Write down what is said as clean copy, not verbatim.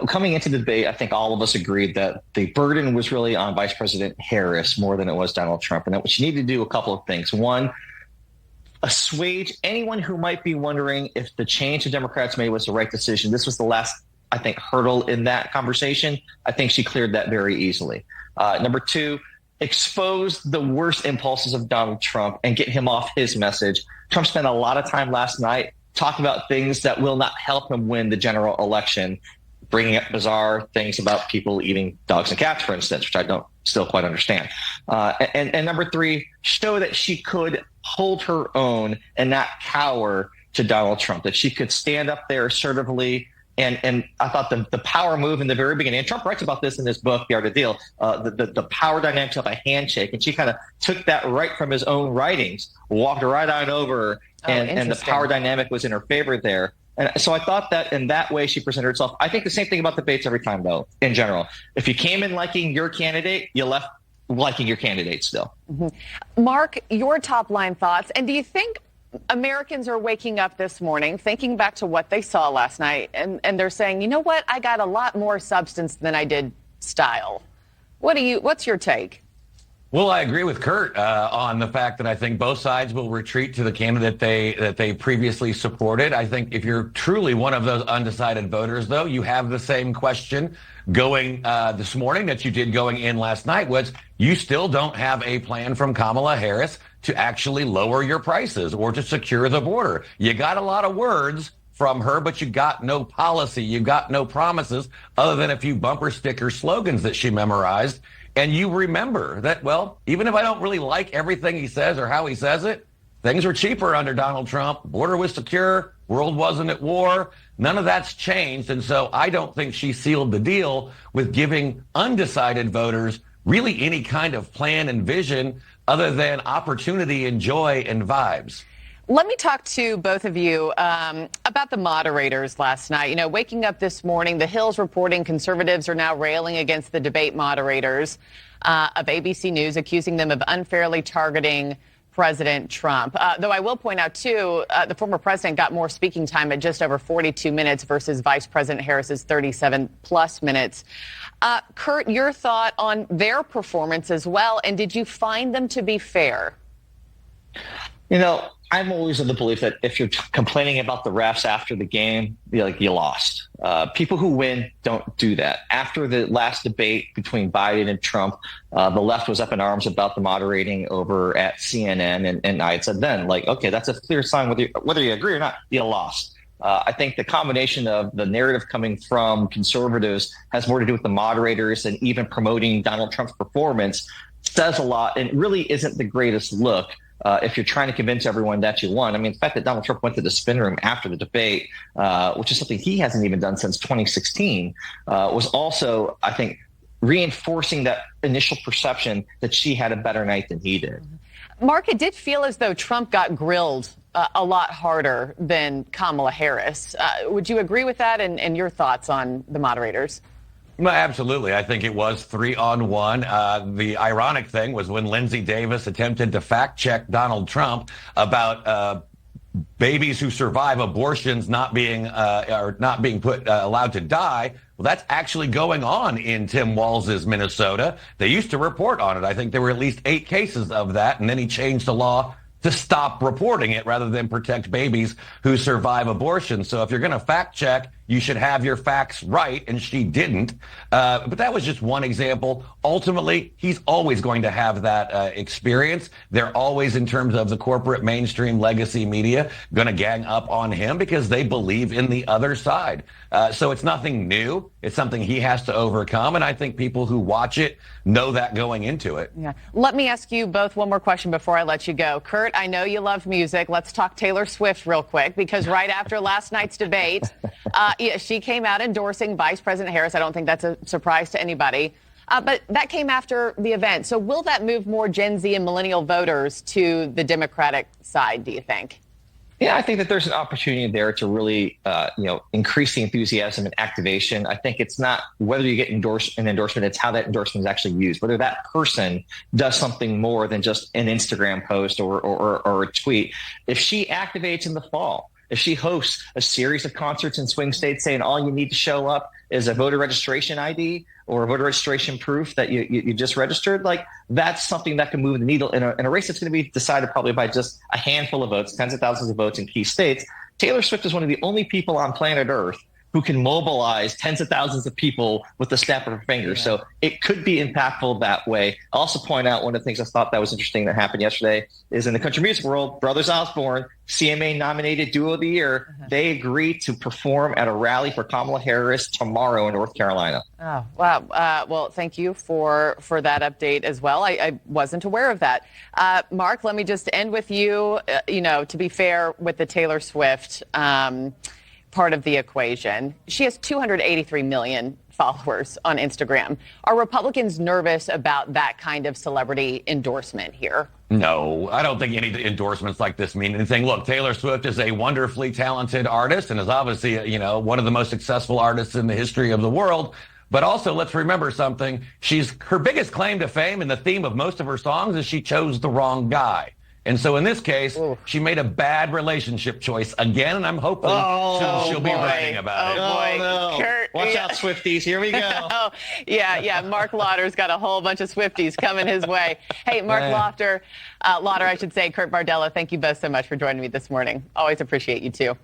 Coming into the debate, I think all of us agreed that the burden was really on Vice President Harris more than it was Donald Trump, and that she needed to do a couple of things. One, assuage anyone who might be wondering if the change the Democrats made was the right decision. This was the last, I think, hurdle in that conversation. I think she cleared that very easily. Number two, expose the worst impulses of Donald Trump and get him off his message. Trump spent a lot of time last night talking about things that will not help him win the general election, bringing up bizarre things about people eating dogs and cats, for instance, which I don't still quite understand. And number three, show that she could hold her own and not cower to Donald Trump, that she could stand up there assertively. And I thought the power move in the very beginning, and Trump writes about this in his book, The Art of the Deal, the power dynamics of a handshake. And she kind of took that right from his own writings, walked right on over, and the power dynamic was in her favor there. And so I thought that in that way she presented herself. I think the same thing about debates every time, though, in general. If you came in liking your candidate, you left liking your candidate still. Mm-hmm. Mark, your top line thoughts. And do you think Americans are waking up this morning, thinking back to what they saw last night, and they're saying, you know what, I got a lot more substance than I did style? What's your take? Well, I agree with Kurt on the fact that I think both sides will retreat to the candidate that they previously supported. I think if you're truly one of those undecided voters, though, you have the same question going this morning that you did going in last night, was you still don't have a plan from Kamala Harris to actually lower your prices or to secure the border. You got a lot of words from her, but you got no policy. You got no promises other than a few bumper sticker slogans that she memorized. And you remember that, well, even if I don't really like everything he says or how he says it, things were cheaper under Donald Trump. Border was secure. World wasn't at war. None of that's changed. And so I don't think she sealed the deal with giving undecided voters really any kind of plan and vision other than opportunity and joy and vibes. Let me talk to both of you about the moderators last night. Waking up this morning, The Hill's reporting conservatives are now railing against the debate moderators of ABC News, accusing them of unfairly targeting President Trump. Though I will point out, too, the former president got more speaking time at just over 42 minutes versus Vice President Harris's 37-plus minutes. Kurt, your thought on their performance as well, and did you find them to be fair? I'm always of the belief that if you're complaining about the refs after the game, you lost. People who win don't do that. After the last debate between Biden and Trump, the left was up in arms about the moderating over at CNN. And I had said then, okay, that's a clear sign whether you agree or not, you lost. I think the combination of the narrative coming from conservatives has more to do with the moderators and even promoting Donald Trump's performance says a lot and really isn't the greatest look. If you're trying to convince everyone that you won. I mean, the fact that Donald Trump went to the spin room after the debate, which is something he hasn't even done since 2016, was also, I think, reinforcing that initial perception that she had a better night than he did. Mark, it did feel as though Trump got grilled a lot harder than Kamala Harris. Would you agree with that and your thoughts on the moderators? Well, absolutely. I think it was 3-on-1. The ironic thing was when Lindsey Davis attempted to fact check Donald Trump about babies who survive abortions not being allowed to die. Well, that's actually going on in Tim Walz's Minnesota. They used to report on it. I think there were at least 8 cases of that, and then he changed the law to stop reporting it rather than protect babies who survive abortion. So if you're going to fact check, you should have your facts right, and she didn't. But that was just one example. Ultimately, he's always going to have that experience. They're always, in terms of the corporate mainstream legacy media, going to gang up on him because they believe in the other side. So it's nothing new. It's something he has to overcome, and I think people who watch it know that going into it. Yeah. Let me ask you both one more question before I let you go. Kurt, I know you love music. Let's talk Taylor Swift real quick, because right after last night's debate, she came out endorsing Vice President Harris. I don't think that's a surprise to anybody. But that came after the event. So will that move more Gen Z and millennial voters to the Democratic side, do you think? Yeah, I think that there's an opportunity there to really, increase the enthusiasm and activation. I think it's not whether you get an endorsement, it's how that endorsement is actually used, whether that person does something more than just an Instagram post or a tweet. If she activates in the fall, if she hosts a series of concerts in swing states saying all you need to show up is a voter registration ID or a voter registration proof that you just registered, like that's something that can move the needle in a race that's going to be decided probably by just a handful of votes, tens of thousands of votes in key states. Taylor Swift is one of the only people on planet Earth who can mobilize tens of thousands of people with the snap of her finger. So it could be impactful that way. I'll also point out one of the things I thought that was interesting that happened yesterday is in the country music world, Brothers Osborne, CMA nominated Duo of the Year, they agreed to perform at a rally for Kamala Harris tomorrow in North Carolina. Oh, wow. Well, thank you for that update as well. I wasn't aware of that. Mark, let me just end with you. To be fair with the Taylor Swift part of the equation, she has 283 million followers on Instagram. Are Republicans nervous about that kind of celebrity endorsement here? No, I don't think any endorsements like this mean anything. Look, Taylor Swift is a wonderfully talented artist and is obviously, one of the most successful artists in the history of the world. But also, let's remember something. Her biggest claim to fame and the theme of most of her songs is she chose the wrong guy. And so in this case, she made a bad relationship choice again, and I'm hoping she'll be writing about it. No. Kurt, watch out, Swifties. Here we go. Yeah. Mark Lauder's got a whole bunch of Swifties coming his way. Hey, Mark Lauder, I should say, Kurt Bardella, thank you both so much for joining me this morning. Always appreciate you, too.